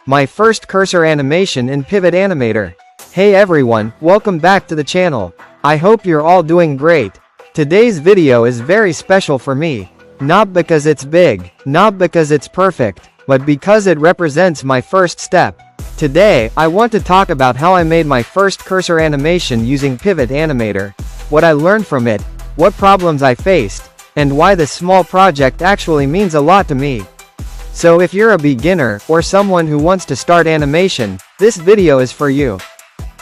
My first cursor animation in Pivot Animator. Hey everyone, welcome back to the channel. I hope you're all doing great. Today's video is very special for me. Not because it's big, not because it's perfect, but because it represents my first step. Today, I want to talk about how I made my first cursor animation using Pivot Animator, what I learned from it, what problems I faced, and why this small project actually means a lot to me. So if you're a beginner, or someone who wants to start animation, this video is for you.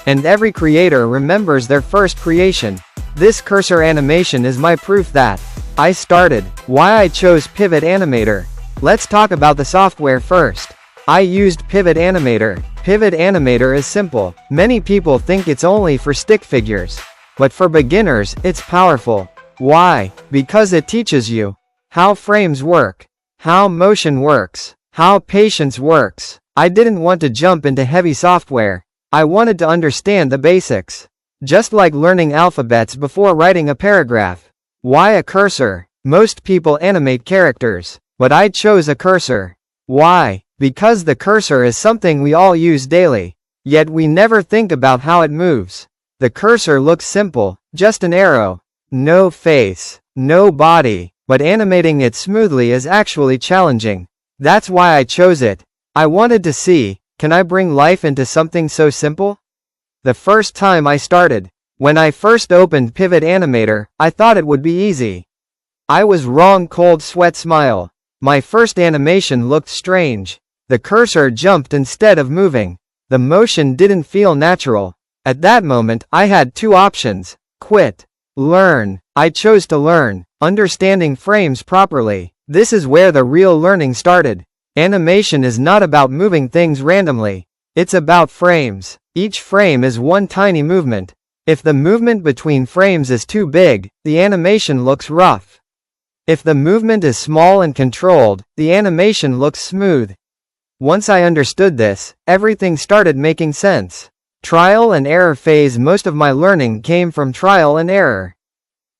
And every creator remembers their first creation. This cursor animation is my proof that I started. Why I chose Pivot Animator. Let's talk about the software first. I used Pivot Animator. Pivot Animator is simple. Many people think it's only for stick figures. But for beginners, it's powerful. Why? Because it teaches you how frames work, how motion works, how patience works. I didn't want to jump into heavy software. I wanted to understand the basics. Just like learning alphabets before writing a paragraph. Why a cursor? Most people animate characters, but I chose a cursor. Why? Because the cursor is something we all use daily, yet we never think about how it moves. The cursor looks simple, just an arrow. No face, no body, but animating it smoothly is actually challenging. That's why I chose it. I wanted to see, can I bring life into something so simple? The first time I started, when I first opened Pivot Animator, I thought it would be easy. I was wrong. Cold sweat smile. My first animation looked strange. The cursor jumped instead of moving. The motion didn't feel natural. At that moment, I had two options: quit, learn. I chose to learn, understanding frames properly. This is where the real learning started. Animation is not about moving things randomly. It's about frames. Each frame is one tiny movement. If the movement between frames is too big, the animation looks rough. If the movement is small and controlled, the animation looks smooth. Once I understood this, everything started making sense. Trial and error phase. Most of my learning came from trial and error.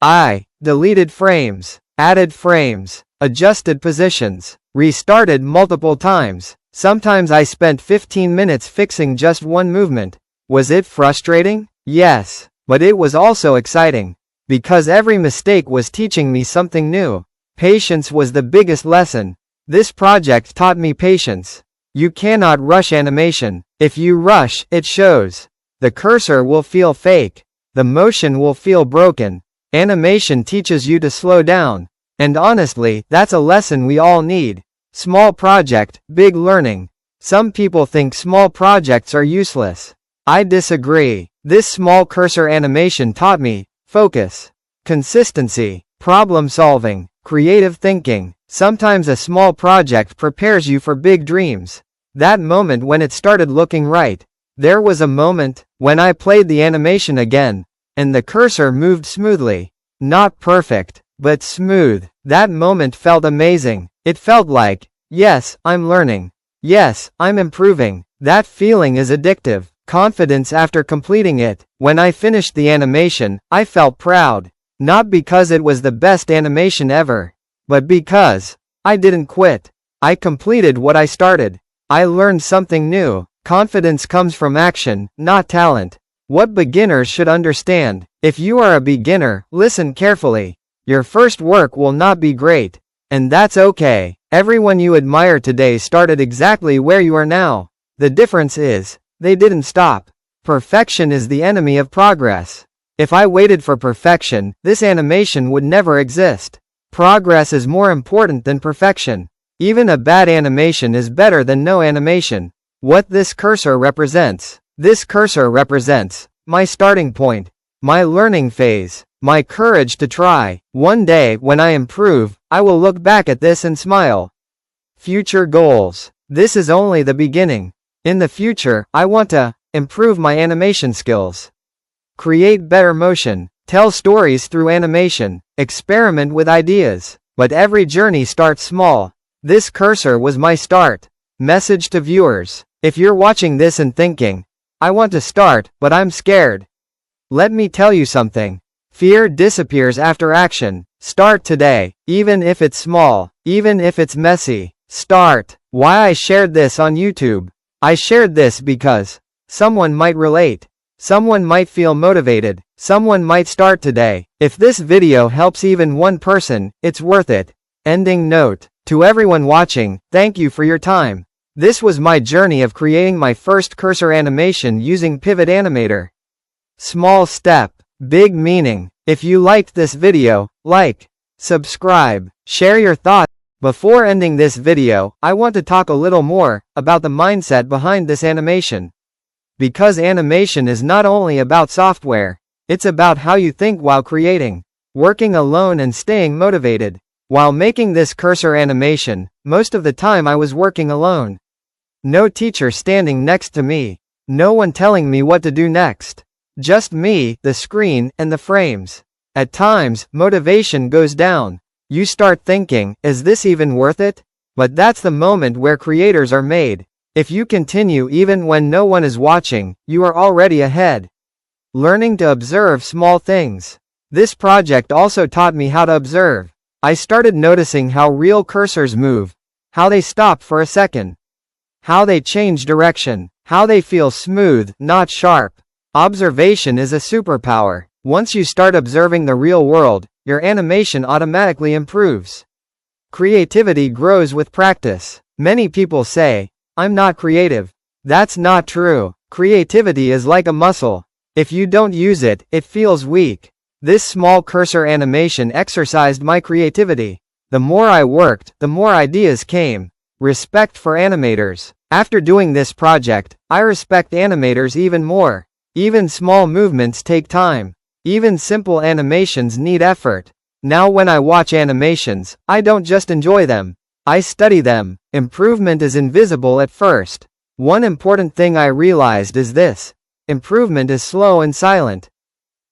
I deleted frames, added frames, adjusted positions, restarted multiple times. Sometimes I spent 15 minutes fixing just one movement. Was it frustrating? Yes, but it was also exciting. Because every mistake was teaching me something new. Patience was the biggest lesson. This project taught me patience. You cannot rush animation. If you rush, it shows. The cursor will feel fake. The motion will feel broken. Animation teaches you to slow down. And honestly, that's a lesson we all need. Small project, big learning. Some people think small projects are useless. I disagree. This small cursor animation taught me focus, consistency, problem solving, creative thinking. Sometimes a small project prepares you for big dreams. That moment when it started looking right. There was a moment when I played the animation again, and the cursor moved smoothly. Not perfect, but smooth. That moment felt amazing. It felt like, yes, I'm learning. Yes, I'm improving. That feeling is addictive. Confidence after completing it. When I finished the animation, I felt proud. Not because it was the best animation ever, but because I didn't quit. I completed what I started. I learned something new. Confidence comes from action, not talent. What beginners should understand. If you are a beginner, listen carefully. Your first work will not be great. And that's okay. Everyone you admire today started exactly where you are now. The difference is, they didn't stop. Perfection is the enemy of progress. If I waited for perfection, this animation would never exist. Progress is more important than perfection. Even a bad animation is better than no animation. What this cursor represents. This cursor represents my starting point, my learning phase, my courage to try. One day, when I improve, I will look back at this and smile. Future goals. This is only the beginning. In the future, I want to improve my animation skills, create better motion, tell stories through animation, experiment with ideas. But every journey starts small. This cursor was my start. Message to viewers. If you're watching this and thinking, I want to start, but I'm scared. Let me tell you something. Fear disappears after action. Start today, even if it's small, even if it's messy. Start. Why I shared this on YouTube. I shared this because someone might relate. Someone might feel motivated. Someone might start today. If this video helps even one person, it's worth it. Ending note. To everyone watching, thank you for your time. This was my journey of creating my first cursor animation using Pivot Animator. Small step, big meaning. If you liked this video, like, subscribe, share your thoughts. Before ending this video, I want to talk a little more about the mindset behind this animation. Because animation is not only about software, it's about how you think while creating, working alone and staying motivated. While making this cursor animation, most of the time I was working alone. No teacher standing next to me. No one telling me what to do next. Just me, the screen, and the frames. At times, motivation goes down. You start thinking, is this even worth it? But that's the moment where creators are made. If you continue even when no one is watching, you are already ahead. Learning to observe small things. This project also taught me how to observe. I started noticing how real cursors move, how they stop for a second, how they change direction, how they feel smooth, not sharp. Observation is a superpower. Once you start observing the real world, your animation automatically improves. Creativity grows with practice. Many people say, I'm not creative. That's not true. Creativity is like a muscle. If you don't use it, it feels weak. This small cursor animation exercised my creativity. The more I worked, the more ideas came. Respect for animators. After doing this project, I respect animators even more. Even small movements take time. Even simple animations need effort. Now when I watch animations, I don't just enjoy them. I study them. Improvement is invisible at first. One important thing I realized is this. Improvement is slow and silent.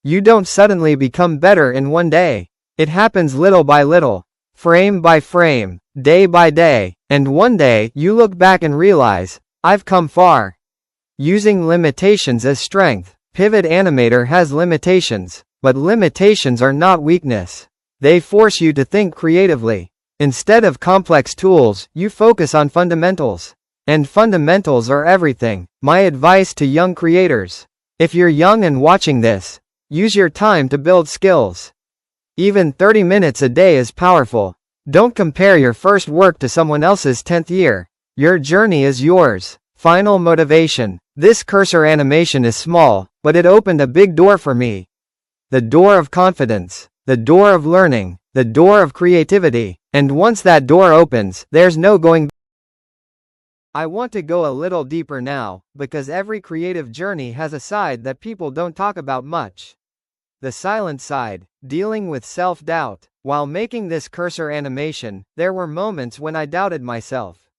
You don't suddenly become better in one day. It happens little by little, frame by frame, day by day, and one day you look back and realize, I've come far. Using limitations as strength. Pivot Animator has limitations, but limitations are not weakness. They force you to think creatively. Instead of complex tools, you focus on fundamentals. And fundamentals are everything. My advice to young creators. If you're young and watching this, use your time to build skills. Even 30 minutes a day is powerful. Don't compare your first work to someone else's 10th year. Your journey is yours. Final motivation. This cursor animation is small, but it opened a big door for me. The door of confidence. The door of learning. The door of creativity. And once that door opens, there's no going back. I want to go a little deeper now, because every creative journey has a side that people don't talk about much. The silent side, dealing with self-doubt. While making this cursor animation, there were moments when I doubted myself.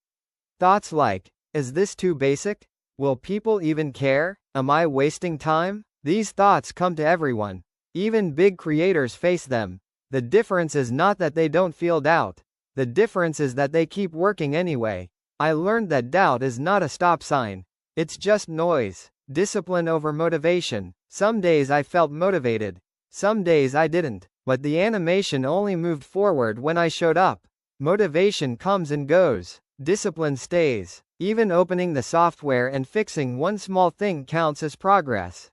Thoughts like, is this too basic? Will people even care? Am I wasting time? These thoughts come to everyone. Even big creators face them. The difference is not that they don't feel doubt. The difference is that they keep working anyway. I learned that doubt is not a stop sign. It's just noise. Discipline over motivation. Some days I felt motivated. Some days I didn't. But the animation only moved forward when I showed up. Motivation comes and goes. Discipline stays. Even opening the software and fixing one small thing counts as progress.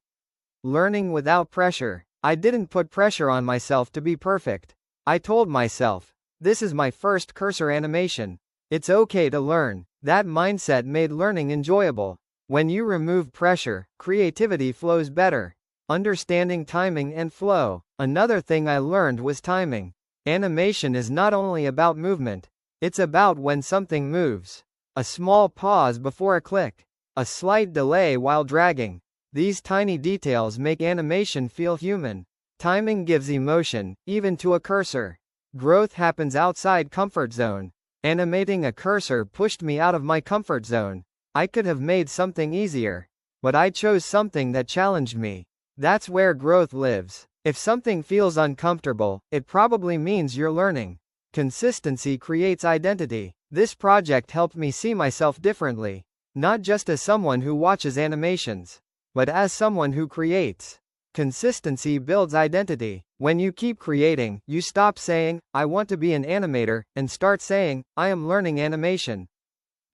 Learning without pressure. I didn't put pressure on myself to be perfect. I told myself, this is my first cursor animation. It's okay to learn. That mindset made learning enjoyable. When you remove pressure, creativity flows better. Understanding timing and flow. Another thing I learned was timing. Animation is not only about movement. It's about when something moves. A small pause before a click. A slight delay while dragging. These tiny details make animation feel human. Timing gives emotion, even to a cursor. Growth happens outside comfort zone. Animating a cursor pushed me out of my comfort zone. I could have made something easier. But I chose something that challenged me. That's where growth lives. If something feels uncomfortable, it probably means you're learning. Consistency creates identity. This project helped me see myself differently. Not just as someone who watches animations, but as someone who creates. Consistency builds identity. When you keep creating, you stop saying, I want to be an animator, and start saying, I am learning animation.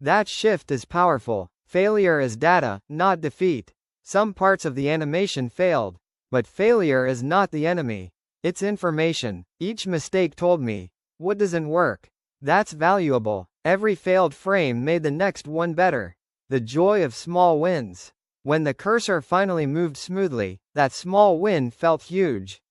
That shift is powerful. Failure is data, not defeat. Some parts of the animation failed. But failure is not the enemy. It's information. Each mistake told me what doesn't work. That's valuable. Every failed frame made the next one better. The joy of small wins. When the cursor finally moved smoothly, that small win felt huge.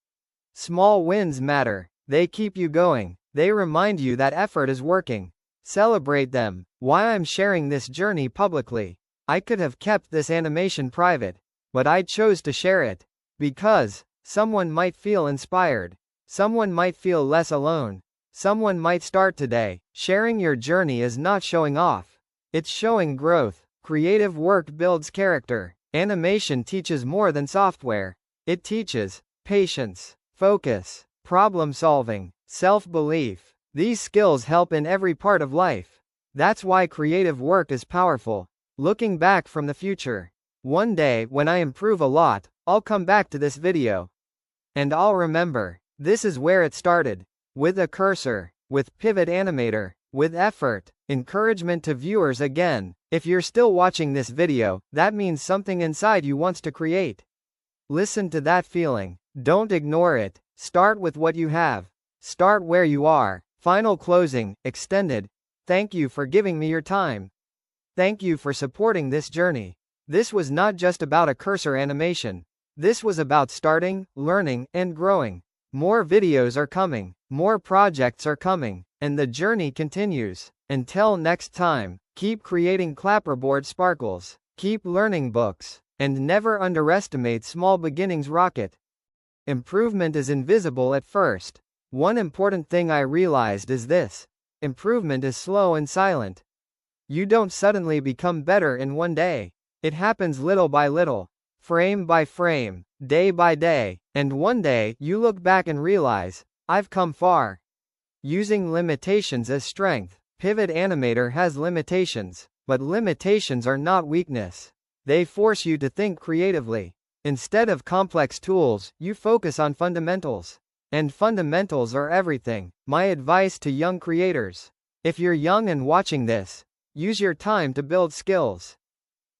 Small wins matter. They keep you going. They remind you that effort is working. Celebrate them. Why I'm sharing this journey publicly. I could have kept this animation private, but I chose to share it. Because someone might feel inspired. Someone might feel less alone. Someone might start today. Sharing your journey is not showing off. It's showing growth. Creative work builds character. Animation teaches more than software. It teaches patience, focus, problem solving, self-belief. These skills help in every part of life. That's why creative work is powerful. Looking back from the future. One day, when I improve a lot, I'll come back to this video. And I'll remember. This is where it started. With a cursor. With Pivot Animator. With effort. Encouragement to viewers again. If you're still watching this video, that means something inside you wants to create. Listen to that feeling. Don't ignore it. Start with what you have. Start where you are. Final closing, extended. Thank you for giving me your time. Thank you for supporting this journey. This was not just about a cursor animation. This was about starting, learning, and growing. More videos are coming. More projects are coming. And the journey continues. Until next time, keep creating clapperboard sparkles. Keep learning books. And never underestimate small beginnings rocket. Improvement is invisible at first. One important thing I realized is this. Improvement is slow and silent. You don't suddenly become better in one day. It happens little by little, frame by frame, day by day, and one day, you look back and realize, I've come far. Using limitations as strength. Pivot Animator has limitations, but limitations are not weakness. They force you to think creatively. Instead of complex tools, you focus on fundamentals. And fundamentals are everything. My advice to young creators. If you're young and watching this, use your time to build skills.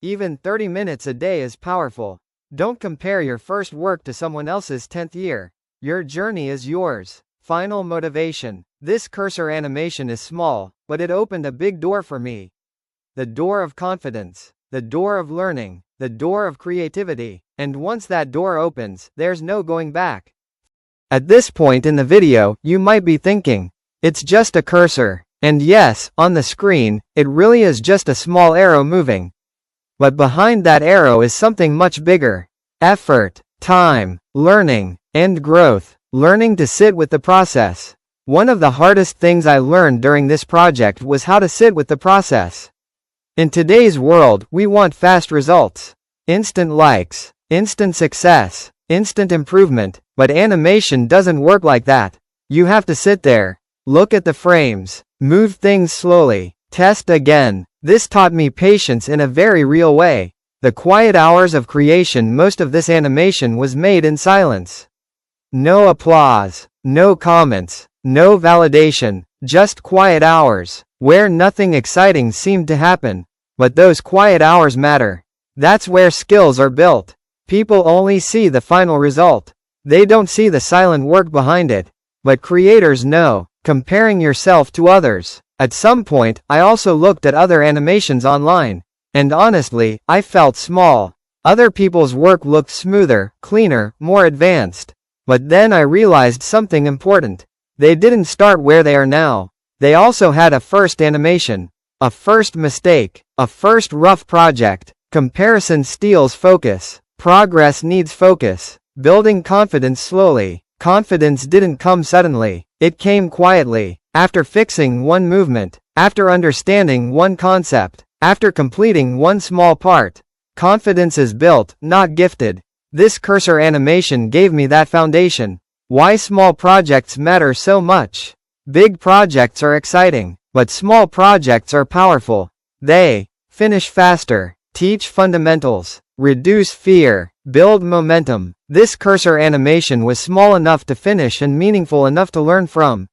Even 30 minutes a day is powerful. Don't compare your first work to someone else's 10th year. Your journey is yours. Final motivation. This cursor animation is small, but it opened a big door for me. The door of confidence. The door of learning. The door of creativity. And once that door opens, there's no going back. At this point in the video, you might be thinking, it's just a cursor. And yes, on the screen, it really is just a small arrow moving. But behind that arrow is something much bigger. Effort, time, learning, and growth. Learning to sit with the process. One of the hardest things I learned during this project was how to sit with the process. In today's world, we want fast results. Instant likes, instant success, instant improvement, but animation doesn't work like that. You have to sit there, look at the frames, move things slowly, test again. This taught me patience in a very real way. The quiet hours of creation. Most of this animation was made in silence. No applause, no comments, no validation, just quiet hours, where nothing exciting seemed to happen. But those quiet hours matter. That's where skills are built. People only see the final result. They don't see the silent work behind it. But creators know. Comparing yourself to others. At some point, I also looked at other animations online. And honestly, I felt small. Other people's work looked smoother, cleaner, more advanced. But then I realized something important. They didn't start where they are now. They also had a first animation. A first mistake. A first rough project. Comparison steals focus. Progress needs focus. Building confidence slowly. Confidence didn't come suddenly. It came quietly. After fixing one movement. After understanding one concept. After completing one small part. Confidence is built, not gifted. This cursor animation gave me that foundation. Why small projects matter so much. Big projects are exciting, but small projects are powerful. They finish faster, teach fundamentals, reduce fear, build momentum. This cursor animation was small enough to finish and meaningful enough to learn from.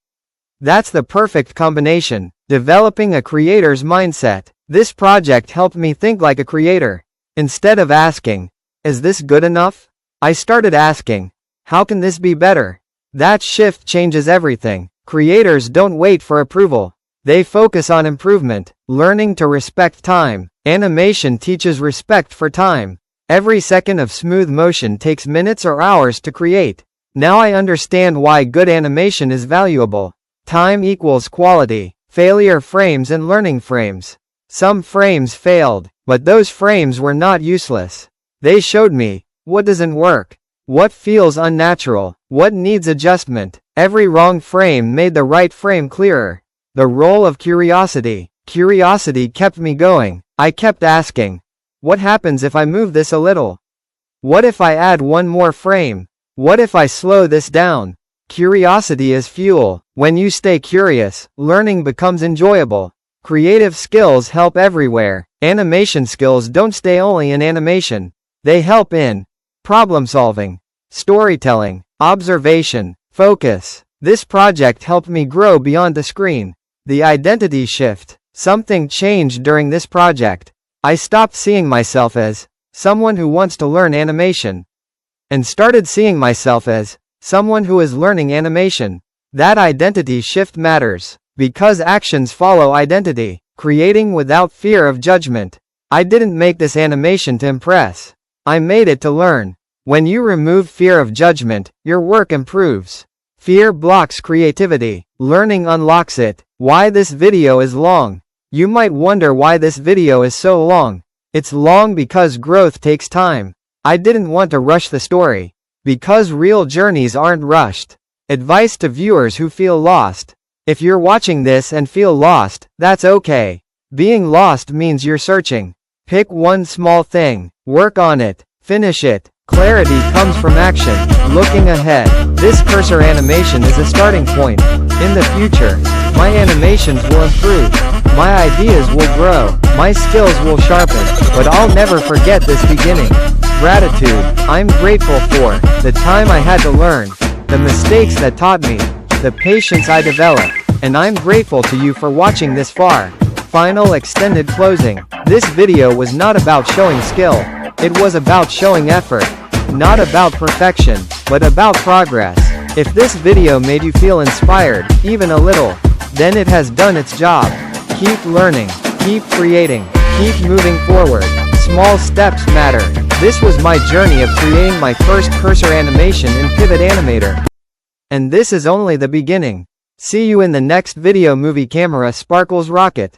That's the perfect combination. Developing a creator's mindset. This project helped me think like a creator. Instead of asking, is this good enough? I started asking, how can this be better? That shift changes everything. Creators don't wait for approval. They focus on improvement, learning to respect time. Animation teaches respect for time. Every second of smooth motion takes minutes or hours to create. Now I understand why good animation is valuable. Time equals quality. Failure frames and learning frames. Some frames failed, but those frames were not useless. They showed me what doesn't work, what feels unnatural, what needs adjustment. Every wrong frame made the right frame clearer. The role of curiosity. Curiosity kept me going. I kept asking, what happens if I move this a little? What if I add one more frame? What if I slow this down? Curiosity is fuel. When you stay curious, learning becomes enjoyable. Creative skills help everywhere. Animation skills don't stay only in animation. They help in problem solving, storytelling, observation, focus. This project helped me grow beyond the screen. The identity shift. Something changed during this project. I stopped seeing myself as someone who wants to learn animation and started seeing myself as someone who is learning animation. That identity shift matters because actions follow identity. Creating without fear of judgment. I didn't make this animation to impress. I made it to learn. When you remove fear of judgment, your work improves. Fear blocks creativity. Learning unlocks it. Why this video is long? You might wonder why this video is so long. It's long because growth takes time. I didn't want to rush the story. Because real journeys aren't rushed. Advice to viewers who feel lost. If you're watching this and feel lost, that's okay. Being lost means you're searching. Pick one small thing. Work on it. Finish it. Clarity comes from action. Looking ahead. This cursor animation is a starting point. In the future, my animations will improve. My ideas will grow. My skills will sharpen. But I'll never forget this beginning. Gratitude. I'm grateful for the time I had to learn, the mistakes that taught me, the patience I developed, and I'm grateful to you for watching this far. Final extended closing. This video was not about showing skill. It was about showing effort. Not about perfection, but about progress. If this video made you feel inspired, even a little, then it has done its job. Keep learning, keep creating, keep moving forward. Small steps matter. This was my journey of creating my first cursor animation in Pivot Animator. And this is only the beginning. See you in the next video. Movie camera sparkles rocket.